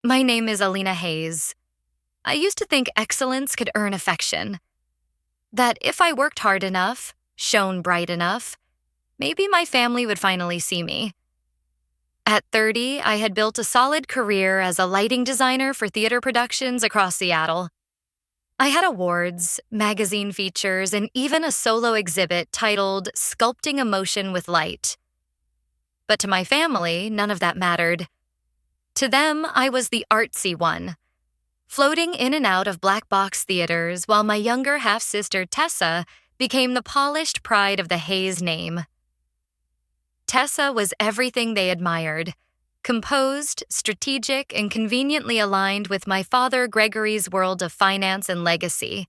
My name is Alina Hayes. I used to think excellence could earn affection. That if I worked hard enough, shone bright enough, maybe my family would finally see me. At 30, I had built a solid career as a lighting designer for theater productions across Seattle. I had awards, magazine features, and even a solo exhibit titled Sculpting Emotion with Light. But to my family, none of that mattered. To them, I was the artsy one, floating in and out of black box theaters while my younger half-sister Tessa became the polished pride of the Hayes name. Tessa was everything they admired, composed, strategic, and conveniently aligned with my father Gregory's world of finance and legacy.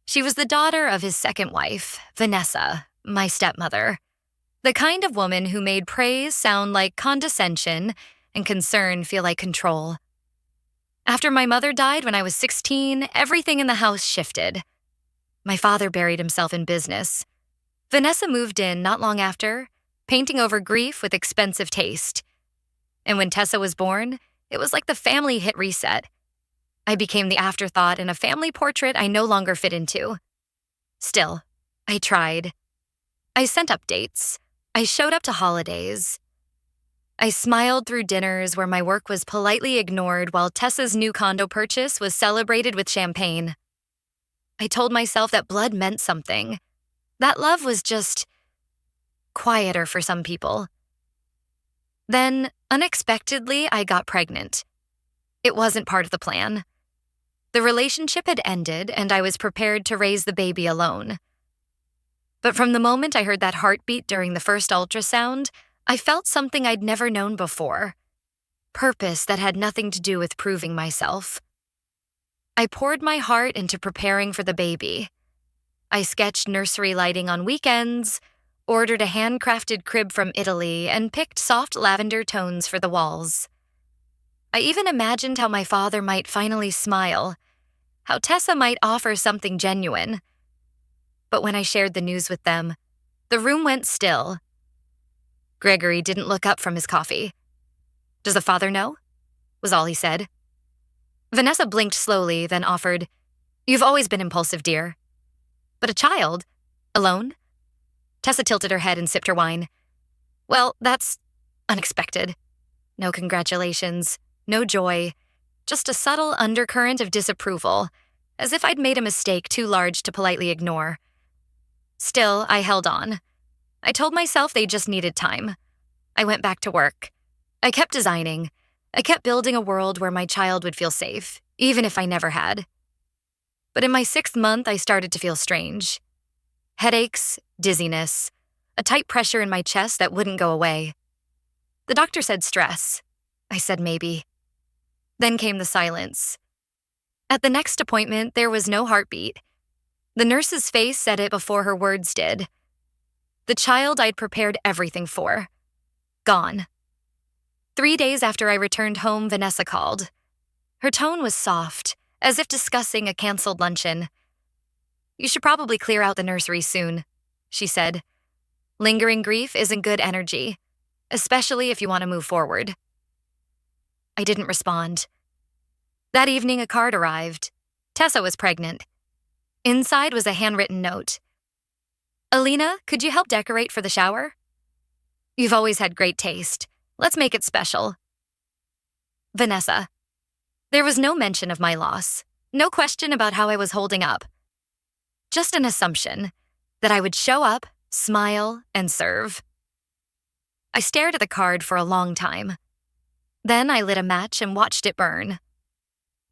She was the daughter of his second wife, Vanessa, my stepmother, the kind of woman who made praise sound like condescension and concern feel like control. After my mother died when I was 16, everything in the house shifted. My father buried himself in business. Vanessa moved in not long after, painting over grief with expensive taste. And when Tessa was born, it was like the family hit reset. I became the afterthought in a family portrait I no longer fit into. Still, I tried. I sent updates. I showed up to holidays. I smiled through dinners where my work was politely ignored while Tessa's new condo purchase was celebrated with champagne. I told myself that blood meant something. That love was just quieter for some people. Then, unexpectedly, I got pregnant. It wasn't part of the plan. The relationship had ended, and I was prepared to raise the baby alone. But from the moment I heard that heartbeat during the first ultrasound, I felt something I'd never known before. Purpose that had nothing to do with proving myself. I poured my heart into preparing for the baby. I sketched nursery lighting on weekends, ordered a handcrafted crib from Italy, and picked soft lavender tones for the walls. I even imagined how my father might finally smile, how Tessa might offer something genuine. But when I shared the news with them, the room went still. Gregory didn't look up from his coffee. "Does the father know?" was all he said. Vanessa blinked slowly, then offered, "You've always been impulsive, dear." "But a child? Alone?" Tessa tilted her head and sipped her wine. "Well, that's unexpected. No congratulations, no joy, just a subtle undercurrent of disapproval, as if I'd made a mistake too large to politely ignore. Still, I held on. I told myself they just needed time. I went back to work. I kept designing. I kept building a world where my child would feel safe, even if I never had. But in my 6th month, I started to feel strange. Headaches, dizziness, a tight pressure in my chest that wouldn't go away. The doctor said stress. I said maybe. Then came the silence. At the next appointment, there was no heartbeat. The nurse's face said it before her words did. The child I'd prepared everything for. Gone. 3 days after I returned home, Vanessa called. Her tone was soft, as if discussing a canceled luncheon. "You should probably clear out the nursery soon," she said. "Lingering grief isn't good energy, especially if you want to move forward." I didn't respond. That evening, a card arrived. Tessa was pregnant. Inside was a handwritten note. "Alina, could you help decorate for the shower? You've always had great taste. Let's make it special. Vanessa." There was no mention of my loss, no question about how I was holding up. Just an assumption that I would show up, smile, and serve. I stared at the card for a long time. Then I lit a match and watched it burn.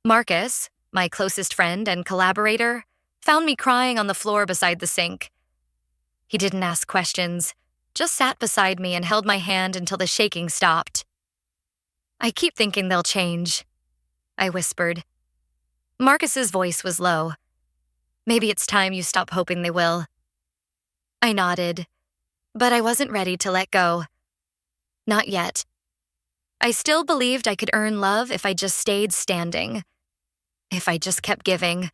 Marcus, my closest friend and collaborator, found me crying on the floor beside the sink. He didn't ask questions, just sat beside me and held my hand until the shaking stopped. "I keep thinking they'll change," I whispered. Marcus's voice was low. "Maybe it's time you stop hoping they will." I nodded, but I wasn't ready to let go. Not yet. I still believed I could earn love if I just stayed standing, if I just kept giving.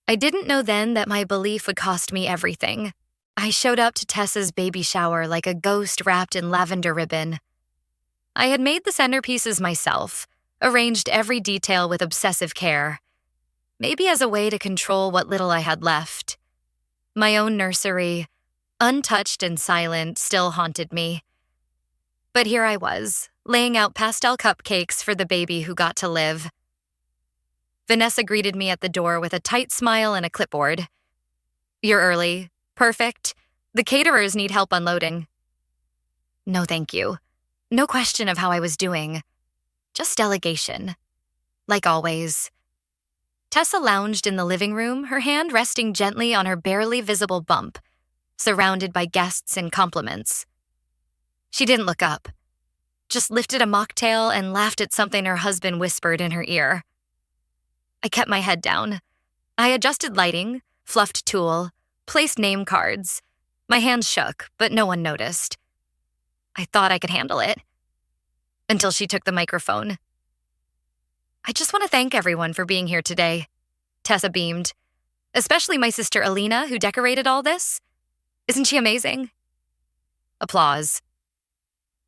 I didn't know then that my belief would cost me everything. I showed up to Tessa's baby shower like a ghost wrapped in lavender ribbon. I had made the centerpieces myself, arranged every detail with obsessive care, maybe as a way to control what little I had left. My own nursery, untouched and silent, still haunted me. But here I was, laying out pastel cupcakes for the baby who got to live. Vanessa greeted me at the door with a tight smile and a clipboard. "You're early. Perfect. The caterers need help unloading." No, thank you. No question of how I was doing. Just delegation. Like always. Tessa lounged in the living room, her hand resting gently on her barely visible bump, surrounded by guests and compliments. She didn't look up, just lifted a mocktail and laughed at something her husband whispered in her ear. I kept my head down. I adjusted lighting, fluffed tulle, placed name cards. My hands shook, but no one noticed. I thought I could handle it. Until she took the microphone. "I just want to thank everyone for being here today," Tessa beamed. "Especially my sister Alina, who decorated all this. Isn't she amazing?" Applause.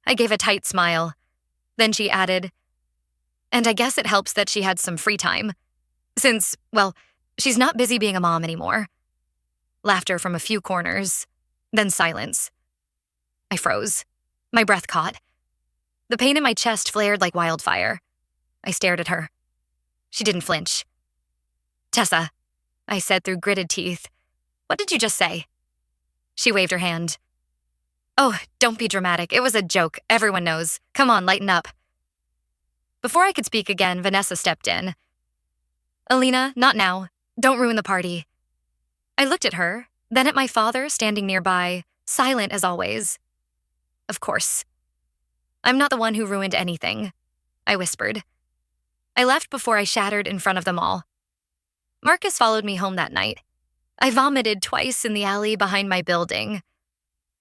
I gave a tight smile. Then she added, "And I guess it helps that she had some free time. Since, well, she's not busy being a mom anymore." Laughter from a few corners. Then silence. I froze. My breath caught. The pain in my chest flared like wildfire. I stared at her. She didn't flinch. "Tessa," I said through gritted teeth, "what did you just say?" She waved her hand. "Oh, don't be dramatic. It was a joke. Everyone knows. Come on, lighten up." Before I could speak again, Vanessa stepped in. "Alina, not now. Don't ruin the party." I looked at her, then at my father standing nearby, silent as always. "Of course. I'm not the one who ruined anything," I whispered. I left before I shattered in front of them all. Marcus followed me home that night. I vomited twice in the alley behind my building.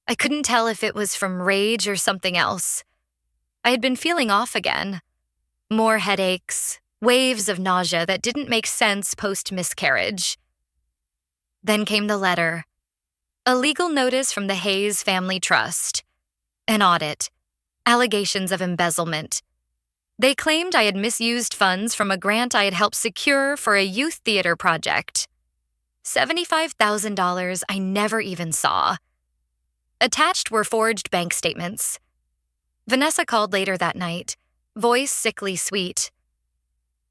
I couldn't tell if it was from rage or something else. I had been feeling off again. More headaches, waves of nausea that didn't make sense post-miscarriage. Then came the letter. A legal notice from the Hayes Family Trust. An audit. Allegations of embezzlement. They claimed I had misused funds from a grant I had helped secure for a youth theater project. $75,000 I never even saw. Attached were forged bank statements. Vanessa called later that night, voice sickly sweet.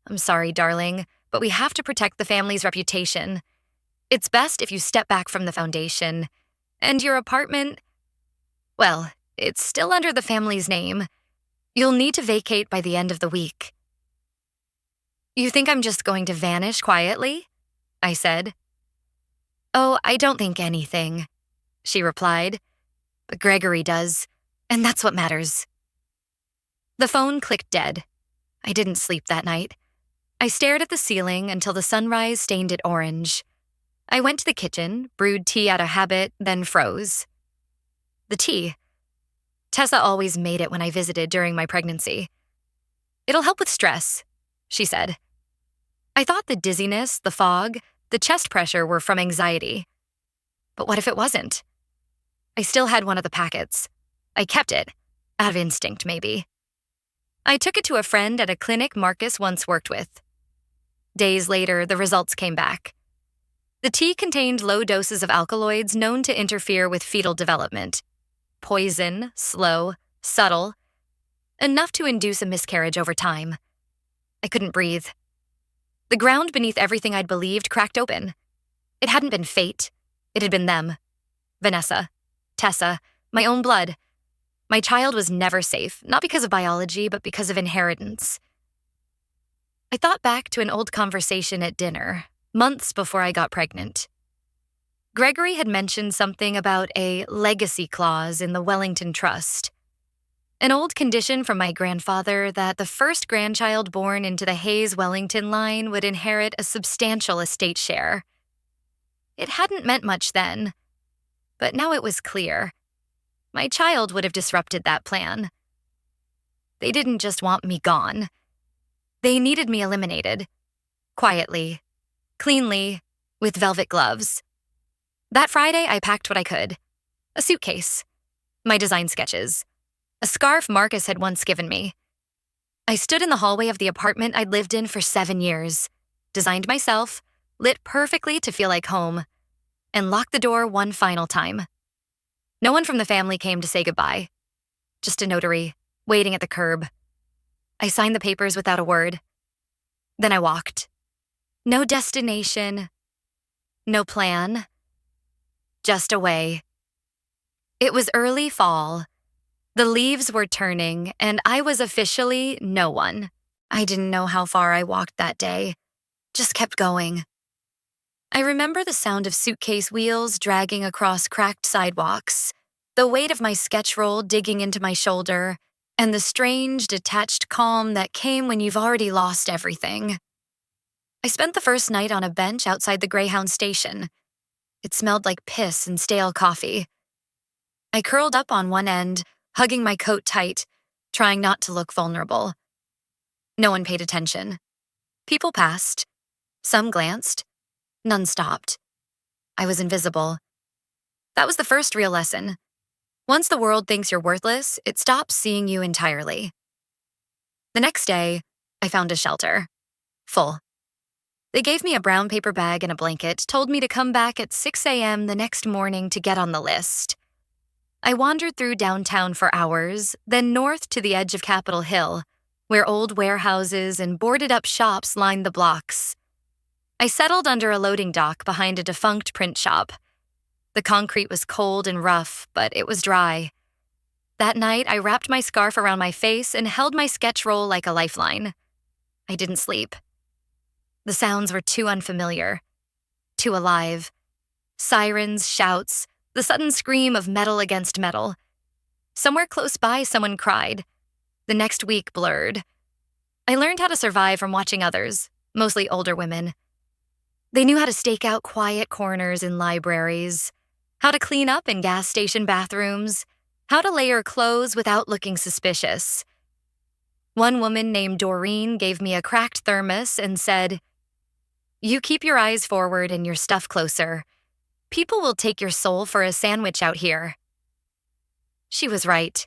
"I'm sorry, darling, but we have to protect the family's reputation. It's best if you step back from the foundation. And your apartment, well, it's still under the family's name. You'll need to vacate by the end of the week." "You think I'm just going to vanish quietly?" I said. "Oh, I don't think anything," she replied. "But Gregory does, and that's what matters." The phone clicked dead. I didn't sleep that night. I stared at the ceiling until the sunrise stained it orange. I went to the kitchen, brewed tea out of habit, then froze. The tea. Tessa always made it when I visited during my pregnancy. "It'll help with stress," she said. I thought the dizziness, the fog, the chest pressure were from anxiety. But what if it wasn't? I still had one of the packets. I kept it, out of instinct maybe. I took it to a friend at a clinic Marcus once worked with. Days later, the results came back. The tea contained low doses of alkaloids known to interfere with fetal development. Poison, slow, subtle. Enough to induce a miscarriage over time. I couldn't breathe. The ground beneath everything I'd believed cracked open. It hadn't been fate. It had been them. Vanessa, Tessa, my own blood. My child was never safe, not because of biology, but because of inheritance. I thought back to an old conversation at dinner, months before I got pregnant. Gregory had mentioned something about a legacy clause in the Wellington Trust. An old condition from my grandfather that the first grandchild born into the Hayes-Wellington line would inherit a substantial estate share. It hadn't meant much then, but now it was clear. My child would have disrupted that plan. They didn't just want me gone. They needed me eliminated. Quietly, cleanly, with velvet gloves. That Friday, I packed what I could. A suitcase. My design sketches. a scarf Marcus had once given me. I stood in the hallway of the apartment I'd lived in for 7 years, designed myself, lit perfectly to feel like home, and locked the door one final time. No one from the family came to say goodbye. Just a notary, waiting at the curb. I signed the papers without a word. Then I walked. No destination, no plan, just away. It was early fall. The leaves were turning, and I was officially no one. I didn't know how far I walked that day. Just kept going. I remember the sound of suitcase wheels dragging across cracked sidewalks, the weight of my sketch roll digging into my shoulder, and the strange, detached calm that came when you've already lost everything. I spent the first night on a bench outside the Greyhound station. It smelled like piss and stale coffee. I curled up on one end, hugging my coat tight, trying not to look vulnerable. No one paid attention. People passed. Some glanced. None stopped. I was invisible. That was the first real lesson. Once the world thinks you're worthless, it stops seeing you entirely. The next day, I found a shelter. Full. They gave me a brown paper bag and a blanket, told me to come back at 6 a.m. the next morning to get on the list. I wandered through downtown for hours, then north to the edge of Capitol Hill, where old warehouses and boarded-up shops lined the blocks. I settled under a loading dock behind a defunct print shop. The concrete was cold and rough, but it was dry. That night, I wrapped my scarf around my face and held my sketch roll like a lifeline. I didn't sleep. The sounds were too unfamiliar, too alive. Sirens, shouts, the sudden scream of metal against metal. Somewhere close by, someone cried. The next week blurred. I learned how to survive from watching others, mostly older women. They knew how to stake out quiet corners in libraries, how to clean up in gas station bathrooms, how to layer clothes without looking suspicious. One woman named Doreen gave me a cracked thermos and said, "You keep your eyes forward and your stuff closer. People will take your soul for a sandwich out here." She was right.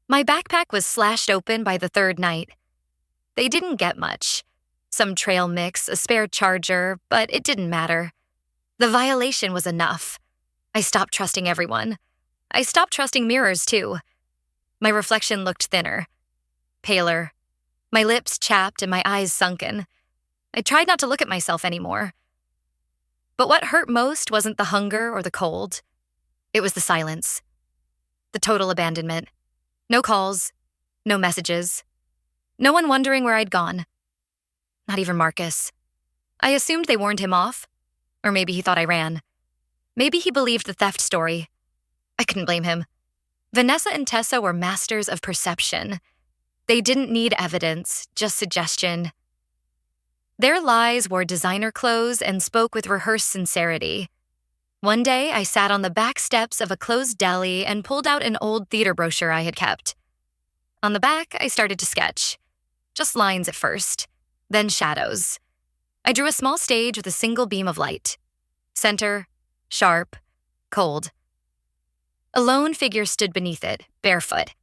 My backpack was slashed open by the third night. They didn't get much. Some trail mix, a spare charger, but it didn't matter. The violation was enough. I stopped trusting everyone. I stopped trusting mirrors, too. My reflection looked thinner, paler, my lips chapped and my eyes sunken. I tried not to look at myself anymore. But what hurt most wasn't the hunger or the cold. It was the silence. The total abandonment. No calls, no messages. No one wondering where I'd gone. Not even Marcus. I assumed they warned him off. Or maybe he thought I ran. Maybe he believed the theft story. I couldn't blame him. Vanessa and Tessa were masters of perception. They didn't need evidence, just suggestion. Their lies wore designer clothes and spoke with rehearsed sincerity. One day, I sat on the back steps of a closed deli and pulled out an old theater brochure I had kept. On the back, I started to sketch. Just lines at first, then shadows. I drew a small stage with a single beam of light. Center, sharp, cold. A lone figure stood beneath it, barefoot,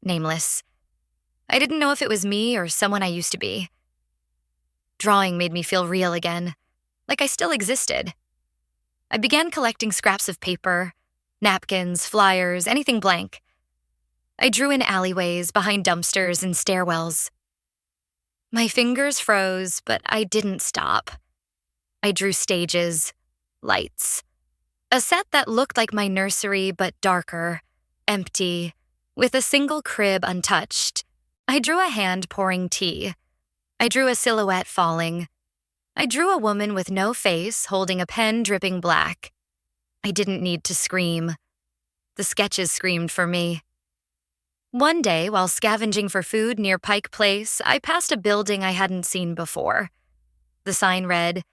nameless. I didn't know if it was me or someone I used to be. Drawing made me feel real again, like I still existed. I began collecting scraps of paper, napkins, flyers, anything blank. I drew in alleyways, behind dumpsters, and stairwells. My fingers froze, but I didn't stop. I drew stages, lights. A set that looked like my nursery, but darker, empty, with a single crib untouched. I drew a hand pouring tea. I drew a silhouette falling. I drew a woman with no face holding a pen dripping black. I didn't need to scream. The sketches screamed for me. One day, while scavenging for food near Pike Place, I passed a building I hadn't seen before. The sign read,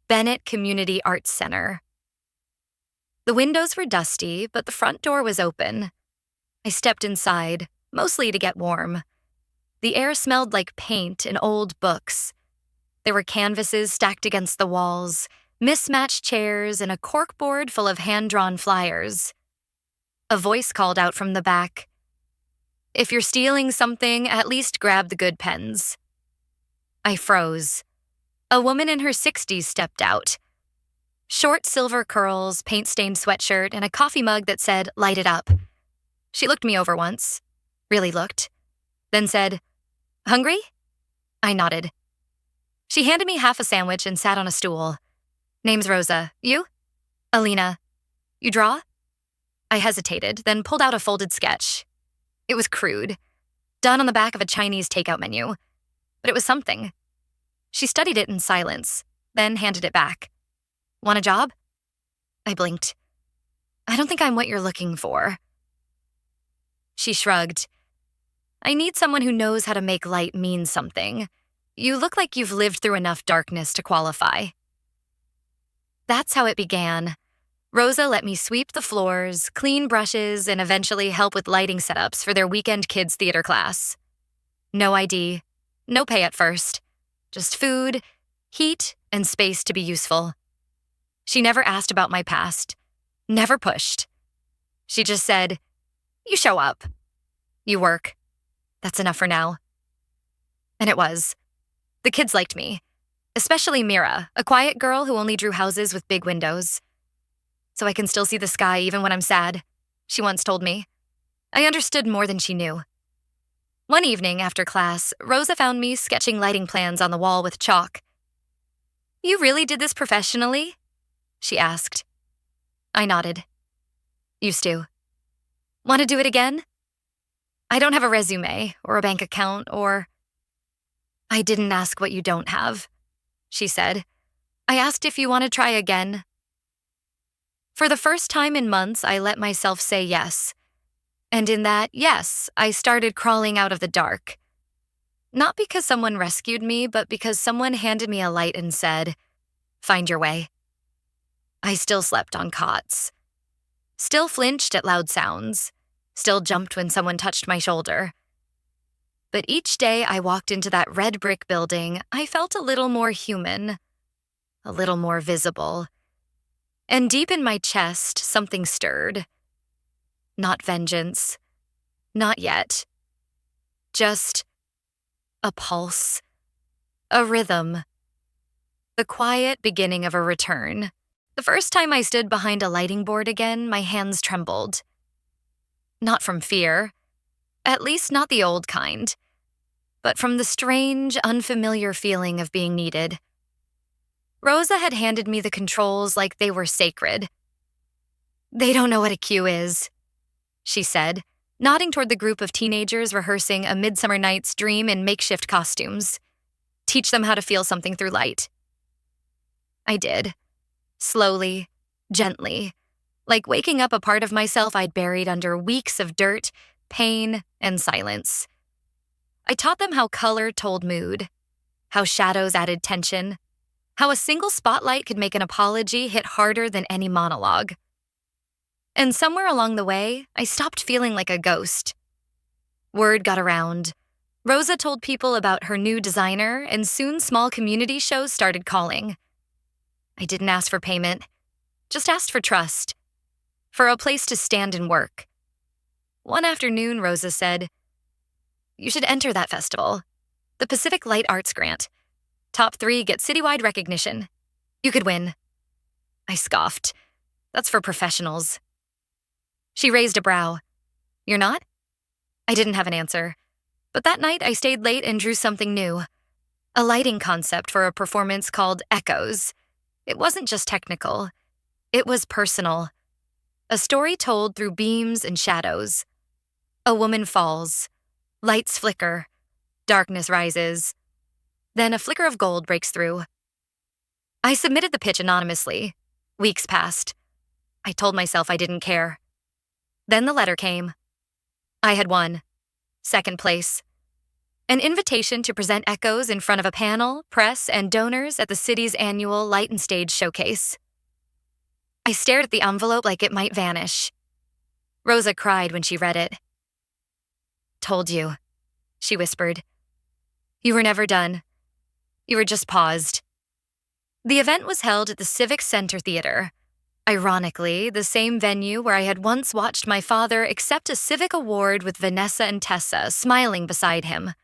Bennett Community Arts Center. The windows were dusty, but the front door was open. I stepped inside, mostly to get warm. The air smelled like paint and old books. There were canvases stacked against the walls, mismatched chairs, and a corkboard full of hand-drawn flyers. A voice called out from the back, If you're stealing something, at least grab the good pens. I froze. A woman in her 60s stepped out. Short silver curls, paint-stained sweatshirt, and a coffee mug that said, "Light it up." She looked me over once. Really looked. Then said, "Hungry?" I nodded. She handed me half a sandwich and sat on a stool. "Name's Rosa. You?" "Alina. You draw?" I hesitated, then pulled out a folded sketch. It was crude, done on the back of a Chinese takeout menu, but it was something. She studied it in silence, then handed it back. "Want a job?" I blinked. "I don't think I'm what you're looking for." She shrugged. "I need someone who knows how to make light mean something. You look like you've lived through enough darkness to qualify." That's how it began. Rosa let me sweep the floors, clean brushes, and eventually help with lighting setups for their weekend kids' theater class. No ID, no pay at first. Just food, heat, and space to be useful. She never asked about my past, never pushed. She just said, "You show up. You work. That's enough for now." And it was. The kids liked me, especially Mira, a quiet girl who only drew houses with big windows. "So I can still see the sky even when I'm sad," she once told me. I understood more than she knew. One evening after class, Rosa found me sketching lighting plans on the wall with chalk. "You really did this professionally?" she asked. I nodded. "Used to." "Want to do it again?" "I don't have a resume or a bank account or—" "I didn't ask what you don't have," she said. "I asked if you want to try again." For the first time in months, I let myself say yes. And in that yes, I started crawling out of the dark. Not because someone rescued me, but because someone handed me a light and said, "Find your way." I still slept on cots. Still flinched at loud sounds. Still jumped when someone touched my shoulder. But each day I walked into that red brick building, I felt a little more human, a little more visible. And deep in my chest, something stirred. Not vengeance. Not yet. Just a pulse. A rhythm. The quiet beginning of a return. The first time I stood behind a lighting board again, my hands trembled. Not from fear. At least not the old kind. But from the strange, unfamiliar feeling of being needed. Rosa had handed me the controls like they were sacred. "They don't know what a cue is," she said, nodding toward the group of teenagers rehearsing A Midsummer Night's Dream in makeshift costumes. "Teach them how to feel something through light." I did. Slowly, gently, like waking up a part of myself I'd buried under weeks of dirt, pain, and silence. I taught them how color told mood, how shadows added tension, how a single spotlight could make an apology hit harder than any monologue. And somewhere along the way, I stopped feeling like a ghost. Word got around. Rosa told people about her new designer, and soon small community shows started calling. I didn't ask for payment, just asked for trust, for a place to stand and work. One afternoon, Rosa said, "You should enter that festival, the Pacific Light Arts Grant. Top 3 get citywide recognition. You could win." I scoffed. "That's for professionals." She raised a brow. "You're not?" I didn't have an answer. But that night I stayed late and drew something new. A lighting concept for a performance called Echoes. It wasn't just technical. It was personal. A story told through beams and shadows. A woman falls. Lights flicker. Darkness rises. Then a flicker of gold breaks through. I submitted the pitch anonymously. Weeks passed. I told myself I didn't care. Then the letter came. I had won. Second place. An invitation to present Echoes in front of a panel, press, and donors at the city's annual Light and Stage Showcase. I stared at the envelope like it might vanish. Rosa cried when she read it. "Told you," she whispered. "You were never done. You were just paused." The event was held at the Civic Center Theater. Ironically, the same venue where I had once watched my father accept a civic award with Vanessa and Tessa smiling beside him.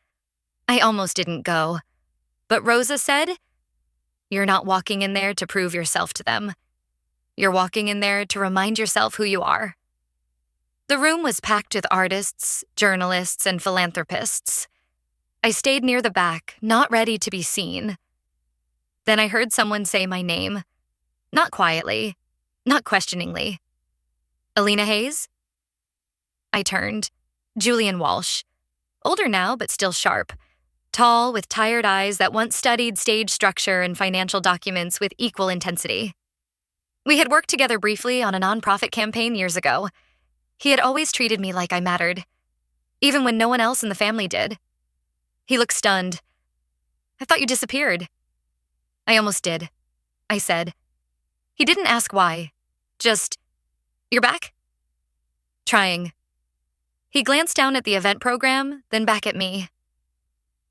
I almost didn't go, but Rosa said, "You're not walking in there to prove yourself to them. You're walking in there to remind yourself who you are." The room was packed with artists, journalists, and philanthropists. I stayed near the back, not ready to be seen. Then I heard someone say my name, not quietly, not questioningly. "Alina Hayes?" I turned. Julian Walsh. Older now, but still sharp. Tall, with tired eyes that once studied stage structure and financial documents with equal intensity. We had worked together briefly on a nonprofit campaign years ago. He had always treated me like I mattered, even when no one else in the family did. He looked stunned. "I thought you disappeared." "I almost did," I said. He didn't ask why. Just, "You're back?" "Trying." He glanced down at the event program, then back at me.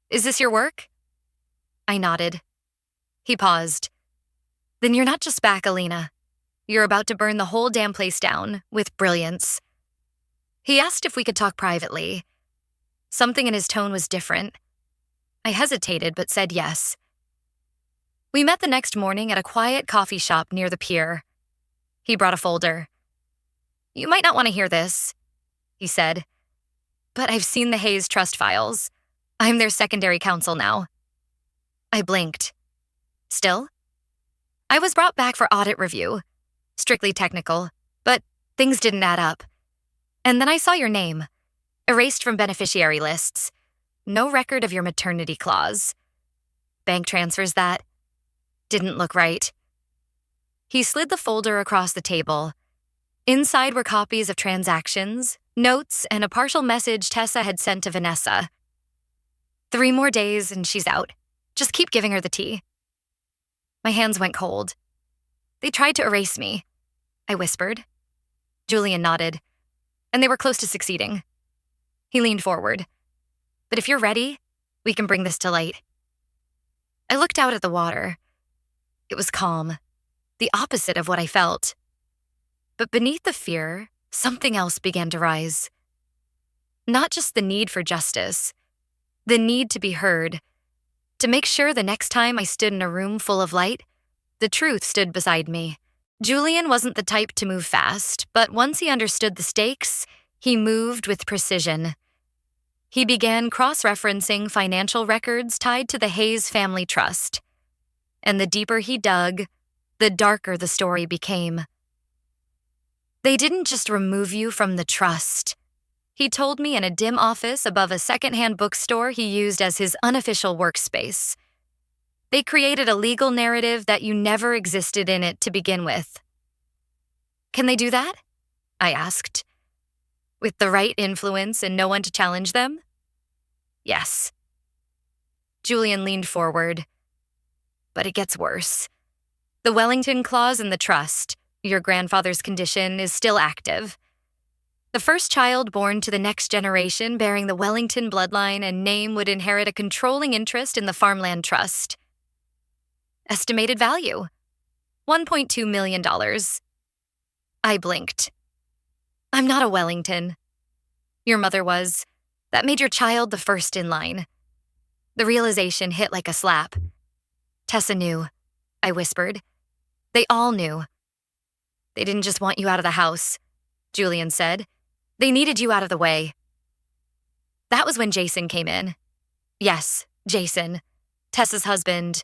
"Is this your work?" I nodded. He paused. "Then you're not just back, Alina. You're about to burn the whole damn place down, with brilliance." He asked if we could talk privately. Something in his tone was different. I hesitated, but said yes. We met the next morning at a quiet coffee shop near the pier. He brought a folder. "You might not want to hear this," he said, "but I've seen the Hayes trust files. I'm their secondary counsel now." I blinked. "Still?" "I was brought back for audit review. Strictly technical, but things didn't add up. And then I saw your name, erased from beneficiary lists. No record of your maternity clause. Bank transfers that didn't look right." He slid the folder across the table. Inside were copies of transactions, notes, and a partial message Tessa had sent to Vanessa. "3 more days and she's out. Just keep giving her the tea." My hands went cold. "They tried to erase me," I whispered. Julian nodded, and they were close to succeeding. He leaned forward. "But if you're ready, we can bring this to light." I looked out at the water. It was calm, the opposite of what I felt. But beneath the fear, something else began to rise. Not just the need for justice, the need to be heard, to make sure the next time I stood in a room full of light, the truth stood beside me. Julian wasn't the type to move fast, but once he understood the stakes, he moved with precision. He began cross-referencing financial records tied to the Hayes family trust. And the deeper he dug, the darker the story became. "They didn't just remove you from the trust," he told me in a dim office above a secondhand bookstore he used as his unofficial workspace. "They created a legal narrative that you never existed in it to begin with." "Can they do that?" I asked. "With the right influence and no one to challenge them?" "Yes." Julian leaned forward. "But it gets worse. The Wellington clause in the trust, your grandfather's condition, is still active. The first child born to the next generation bearing the Wellington bloodline and name would inherit a controlling interest in the farmland trust. Estimated value, $1.2 million. I blinked. "I'm not a Wellington. Your mother was. That made your child the first in line." The realization hit like a slap. "Tessa knew," I whispered. "They all knew." "They didn't just want you out of the house," Julian said. "They needed you out of the way." That was when Jason came in. Yes, Jason, Tessa's husband.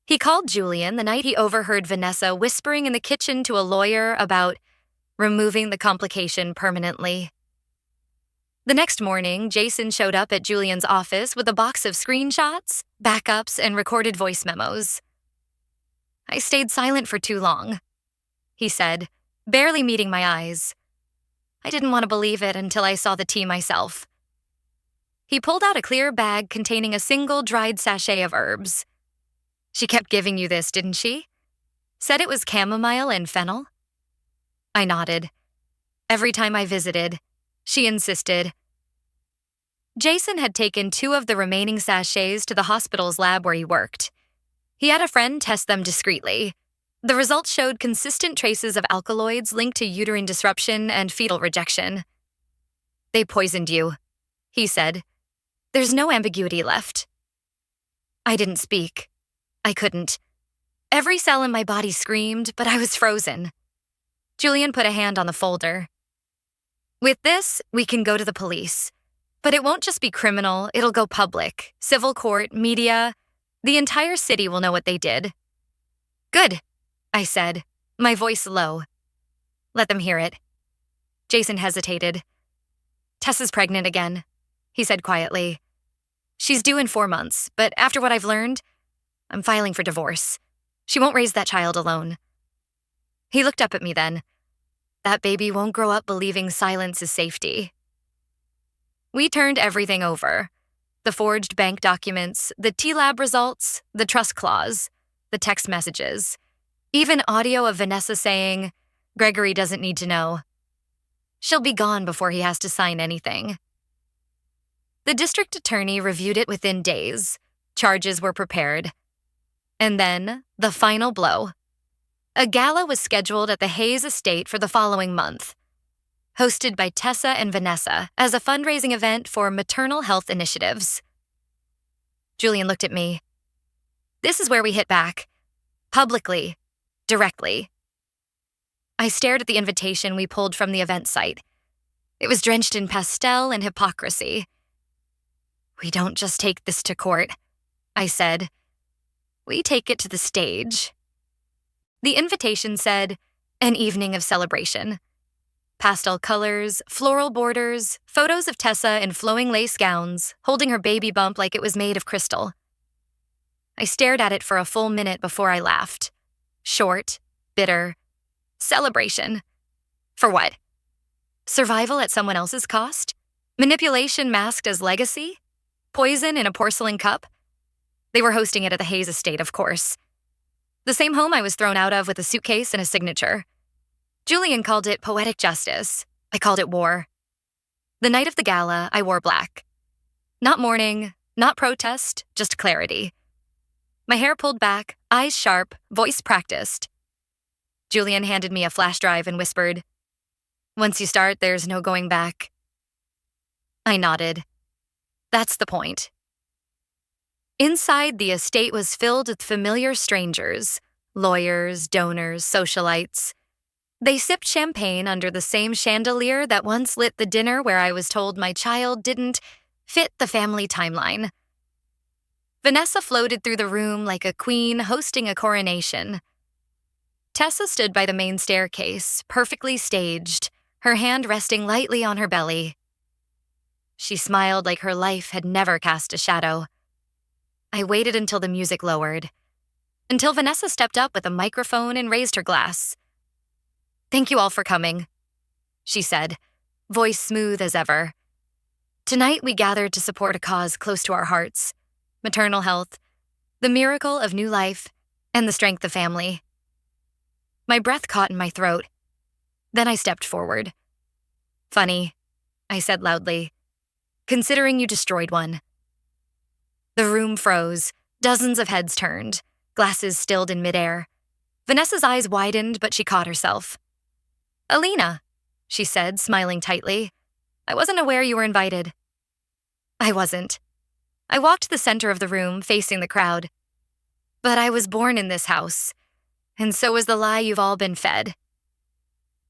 He called Julian the night he overheard Vanessa whispering in the kitchen to a lawyer about removing the complication permanently. The next morning, Jason showed up at Julian's office with a box of screenshots, backups, and recorded voice memos. "I stayed silent for too long," he said, barely meeting my eyes. "I didn't want to believe it until I saw the tea myself." He pulled out a clear bag containing a single dried sachet of herbs. "She kept giving you this, didn't she? Said it was chamomile and fennel?" I nodded. Every time I visited, she insisted. Jason had taken 2 of the remaining sachets to the hospital's lab where he worked. He had a friend test them discreetly. The results showed consistent traces of alkaloids linked to uterine disruption and fetal rejection. "They poisoned you," he said. "There's no ambiguity left." I didn't speak. I couldn't. Every cell in my body screamed, but I was frozen. Julian put a hand on the folder. "With this, we can go to the police. But it won't just be criminal, it'll go public. Civil court, media. The entire city will know what they did." "Good," I said, my voice low. "Let them hear it." Jason hesitated. "Tessa's pregnant again," he said quietly. "She's due in 4 months, but after what I've learned, I'm filing for divorce. She won't raise that child alone." He looked up at me then. "That baby won't grow up believing silence is safety." We turned everything over. The forged bank documents, the T-Lab results, the trust clause, the text messages, even audio of Vanessa saying, "Gregory doesn't need to know. She'll be gone before he has to sign anything." The district attorney reviewed it within days. Charges were prepared. And then, the final blow. A gala was scheduled at the Hayes estate for the following month, hosted by Tessa and Vanessa as a fundraising event for maternal health initiatives. Julian looked at me. "This is where we hit back. Publicly. Directly." I stared at the invitation we pulled from the event site. It was drenched in pastel and hypocrisy. "We don't just take this to court," I said. "We take it to the stage." The invitation said, "An evening of celebration." Pastel colors, floral borders, photos of Tessa in flowing lace gowns, holding her baby bump like it was made of crystal. I stared at it for a full minute before I laughed. Short, bitter. Celebration. For what? Survival at someone else's cost? Manipulation masked as legacy? Poison in a porcelain cup? They were hosting it at the Hayes estate, of course. The same home I was thrown out of with a suitcase and a signature. Julian called it poetic justice. I called it war. The night of the gala, I wore black. Not mourning, not protest, just clarity. My hair pulled back, eyes sharp, voice practiced. Julian handed me a flash drive and whispered, "Once you start, there's no going back." I nodded. That's the point. Inside, the estate was filled with familiar strangers, lawyers, donors, socialites. They sipped champagne under the same chandelier that once lit the dinner where I was told my child didn't fit the family timeline. Vanessa floated through the room like a queen hosting a coronation. Tessa stood by the main staircase, perfectly staged, her hand resting lightly on her belly. She smiled like her life had never cast a shadow. I waited until the music lowered, until Vanessa stepped up with a microphone and raised her glass. "Thank you all for coming," she said, voice smooth as ever. "Tonight we gathered to support a cause close to our hearts, maternal health, the miracle of new life, and the strength of family." My breath caught in my throat. Then I stepped forward. "Funny," I said loudly, "considering you destroyed one." The room froze, dozens of heads turned, glasses stilled in midair. Vanessa's eyes widened, but she caught herself. "Alina," she said, smiling tightly. "I wasn't aware you were invited." I wasn't. I walked to the center of the room, facing the crowd. "But I was born in this house, and so was the lie you've all been fed."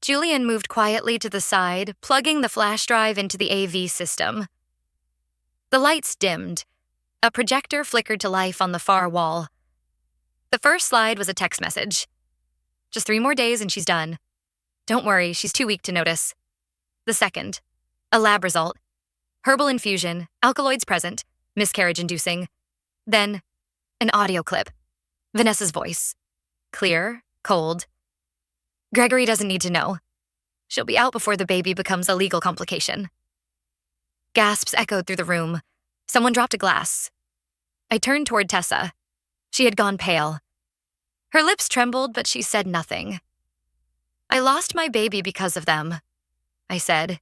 Julian moved quietly to the side, plugging the flash drive into the AV system. The lights dimmed. A projector flickered to life on the far wall. The first slide was a text message. "Just 3 more days and she's done. Don't worry, she's too weak to notice." The second, a lab result. Herbal infusion, alkaloids present, miscarriage inducing. Then, an audio clip. Vanessa's voice. Clear, cold. "Gregory doesn't need to know. She'll be out before the baby becomes a legal complication." Gasps echoed through the room. Someone dropped a glass. I turned toward Tessa. She had gone pale. Her lips trembled, but she said nothing. "I lost my baby because of them," I said.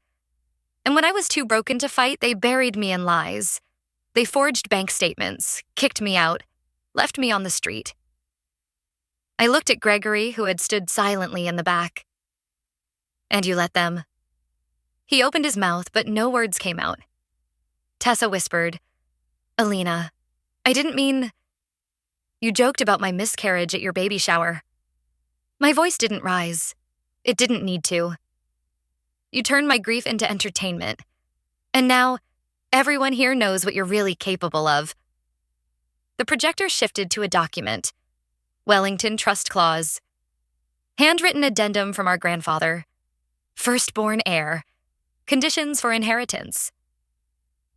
"And when I was too broken to fight, they buried me in lies. They forged bank statements, kicked me out, left me on the street." I looked at Gregory, who had stood silently in the back. "And you let them?" He opened his mouth, but no words came out. Tessa whispered, "Alina, I didn't mean... You joked about my miscarriage at your baby shower." My voice didn't rise. It didn't need to. "You turned my grief into entertainment. And now, everyone here knows what you're really capable of." The projector shifted to a document. Wellington Trust Clause. Handwritten addendum from our grandfather. Firstborn heir. Conditions for inheritance.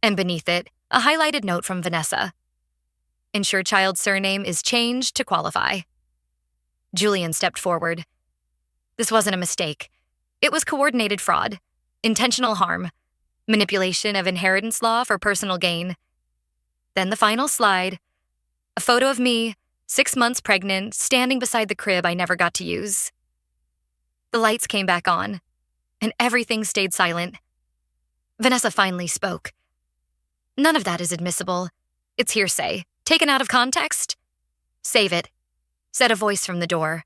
And beneath it, a highlighted note from Vanessa. Ensure child's surname is changed to qualify. Julian stepped forward. This wasn't a mistake. It was coordinated fraud, intentional harm, manipulation of inheritance law for personal gain. Then the final slide, a photo of me, 6 months pregnant, standing beside the crib I never got to use. The lights came back on, and everything stayed silent. Vanessa finally spoke. "None of that is admissible. It's hearsay, taken out of context." "Save it," said a voice from the door.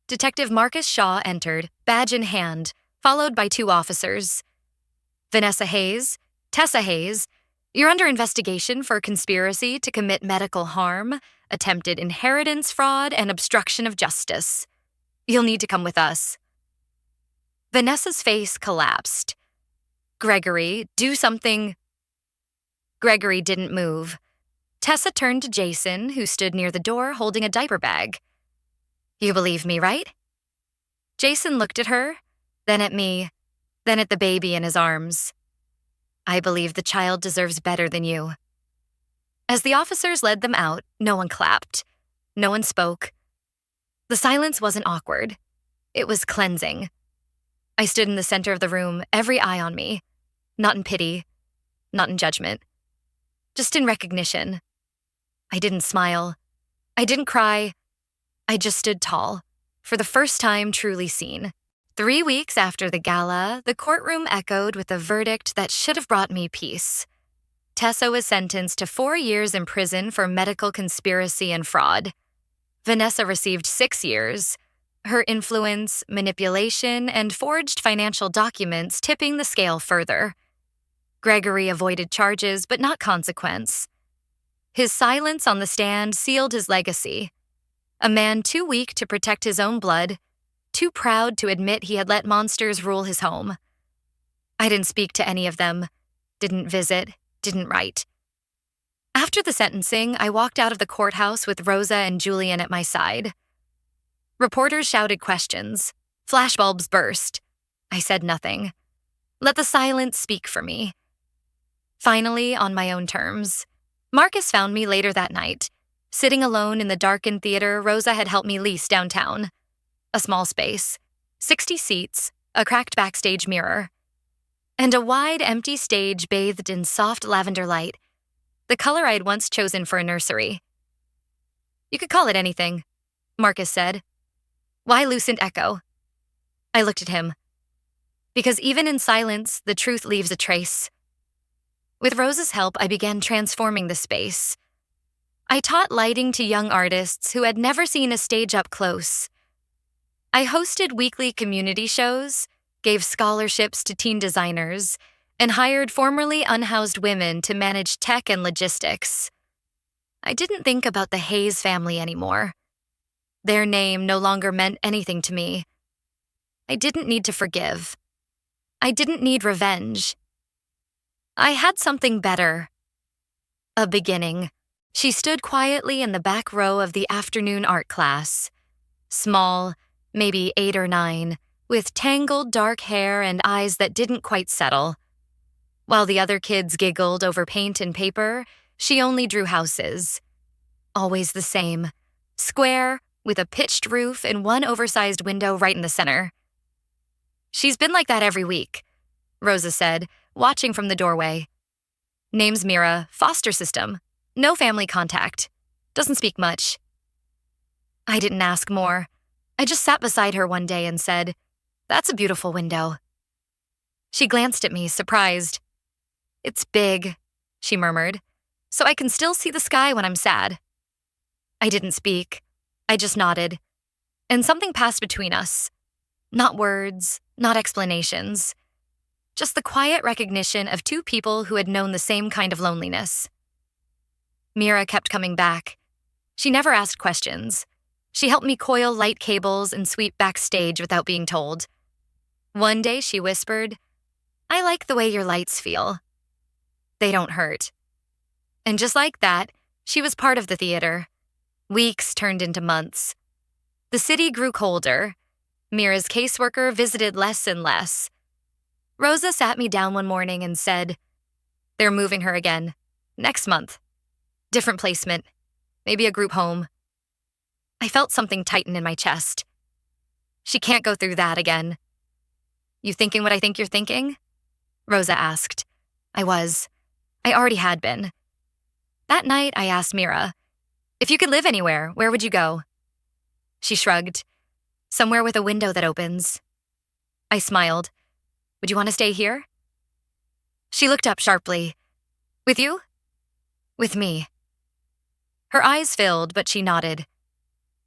Detective Marcus Shaw entered, badge in hand, followed by 2 officers. "Vanessa Hayes, Tessa Hayes, you're under investigation for conspiracy to commit medical harm, attempted inheritance fraud, and obstruction of justice. You'll need to come with us." Vanessa's face collapsed. "Gregory, do something." Gregory didn't move. Tessa turned to Jason, who stood near the door holding a diaper bag. "You believe me, right?" Jason looked at her, then at me, then at the baby in his arms. "I believe the child deserves better than you." As the officers led them out, no one clapped. No one spoke. The silence wasn't awkward. It was cleansing. I stood in the center of the room, every eye on me. Not in pity, not in judgment. Just in recognition. I didn't smile. I didn't cry. I just stood tall, for the first time truly seen. 3 weeks after the gala, the courtroom echoed with a verdict that should have brought me peace. Tessa was sentenced to 4 years in prison for medical conspiracy and fraud. Vanessa received 6 years, her influence, manipulation, and forged financial documents tipping the scale further. Gregory avoided charges, but not consequence. His silence on the stand sealed his legacy. A man too weak to protect his own blood, too proud to admit he had let monsters rule his home. I didn't speak to any of them, didn't visit, didn't write. After the sentencing, I walked out of the courthouse with Rosa and Julian at my side. Reporters shouted questions. Flashbulbs burst. I said nothing. Let the silence speak for me. Finally, on my own terms. Marcus found me later that night, sitting alone in the darkened theater Rosa had helped me lease downtown. A small space, 60 seats, a cracked backstage mirror, and a wide, empty stage bathed in soft lavender light, the color I'd once chosen for a nursery. "You could call it anything," Marcus said. "Why Lucent Echo?" I looked at him. Because even in silence, the truth leaves a trace. With Rosa's help, I began transforming the space. I taught lighting to young artists who had never seen a stage up close. I hosted weekly community shows, gave scholarships to teen designers, and hired formerly unhoused women to manage tech and logistics. I didn't think about the Hayes family anymore. Their name no longer meant anything to me. I didn't need to forgive. I didn't need revenge. I had something better. A beginning. She stood quietly in the back row of the afternoon art class. Small, maybe 8 or 9, with tangled dark hair and eyes that didn't quite settle. While the other kids giggled over paint and paper, she only drew houses. Always the same. Square, with a pitched roof and one oversized window right in the center. "She's been like that every week," Rosa said, watching from the doorway. "Name's Mira, foster system. No family contact. Doesn't speak much." I didn't ask more. I just sat beside her one day and said, "That's a beautiful window." She glanced at me, surprised. "It's big," she murmured, "so I can still see the sky when I'm sad." I didn't speak. I just nodded, and something passed between us. Not words, not explanations, just the quiet recognition of two people who had known the same kind of loneliness. Mira kept coming back. She never asked questions. She helped me coil light cables and sweep backstage without being told. One day she whispered, "I like the way your lights feel. They don't hurt." And just like that, she was part of the theater. Weeks turned into months. The city grew colder. Mira's caseworker visited less and less. Rosa sat me down one morning and said, "They're moving her again. Next month. Different placement. Maybe a group home." I felt something tighten in my chest. She can't go through that again. "You thinking what I think you're thinking?" Rosa asked. I was. I already had been. That night, I asked Mira, "If you could live anywhere, where would you go?" She shrugged. "Somewhere with a window that opens." I smiled. "Would you want to stay here?" She looked up sharply. "With you?" "With me." Her eyes filled, but she nodded.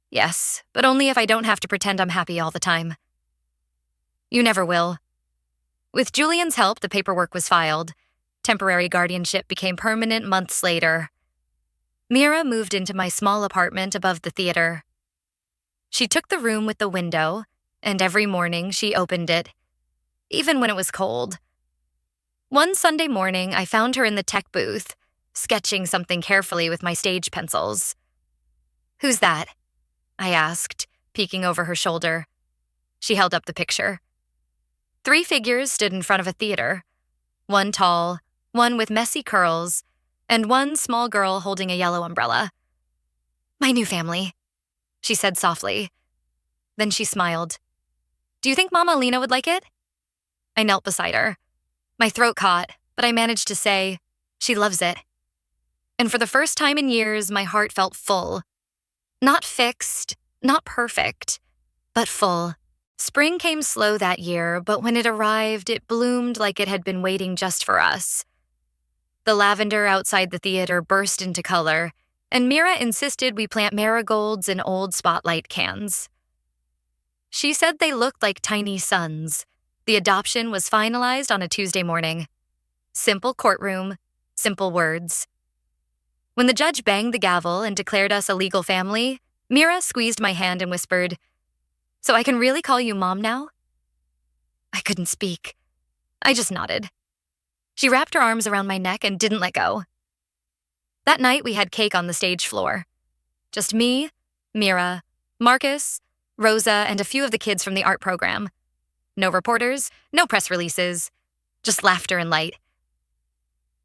"Yes, but only if I don't have to pretend I'm happy all the time." "You never will." With Julian's help, the paperwork was filed. Temporary guardianship became permanent months later. Mira moved into my small apartment above the theater. She took the room with the window, and every morning she opened it, even when it was cold. One Sunday morning, I found her in the tech booth, sketching something carefully with my stage pencils. "Who's that?" I asked, peeking over her shoulder. She held up the picture. 3 figures stood in front of a theater, one tall, one with messy curls, and one small girl holding a yellow umbrella. "My new family," she said softly. Then she smiled. "Do you think Mama Alina would like it?" I knelt beside her. My throat caught, but I managed to say, "She loves it." And for the first time in years, my heart felt full. Not fixed, not perfect, but full. Spring came slow that year, but when it arrived, it bloomed like it had been waiting just for us. The lavender outside the theater burst into color, and Mira insisted we plant marigolds in old spotlight cans. She said they looked like tiny suns. The adoption was finalized on a Tuesday morning. Simple courtroom, simple words. When the judge banged the gavel and declared us a legal family, Mira squeezed my hand and whispered, "So I can really call you Mom now?" I couldn't speak. I just nodded. She wrapped her arms around my neck and didn't let go. That night, we had cake on the stage floor. Just me, Mira, Marcus, Rosa, and a few of the kids from the art program. No reporters, no press releases, just laughter and light.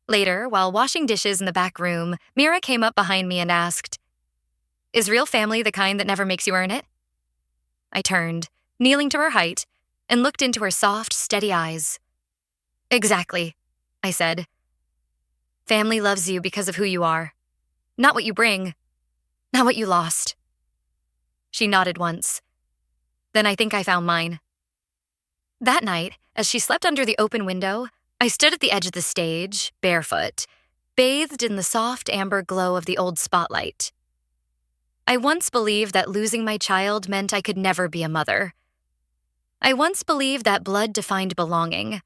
Later, while washing dishes in the back room, Mira came up behind me and asked, "Is real family the kind that never makes you earn it?" I turned, kneeling to her height, and looked into her soft, steady eyes. "Exactly," I said. "Family loves you because of who you are. Not what you bring. Not what you lost." She nodded once. Then I think I found mine. That night, as she slept under the open window, I stood at the edge of the stage, barefoot, bathed in the soft amber glow of the old spotlight. I once believed that losing my child meant I could never be a mother. I once believed that blood defined belonging.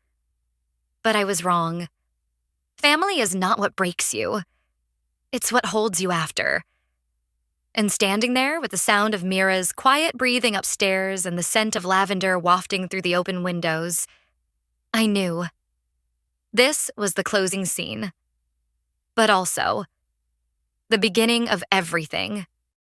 But I was wrong. Family is not what breaks you. It's what holds you after. And standing there with the sound of Mira's quiet breathing upstairs and the scent of lavender wafting through the open windows, I knew. This was the closing scene. But also, the beginning of everything.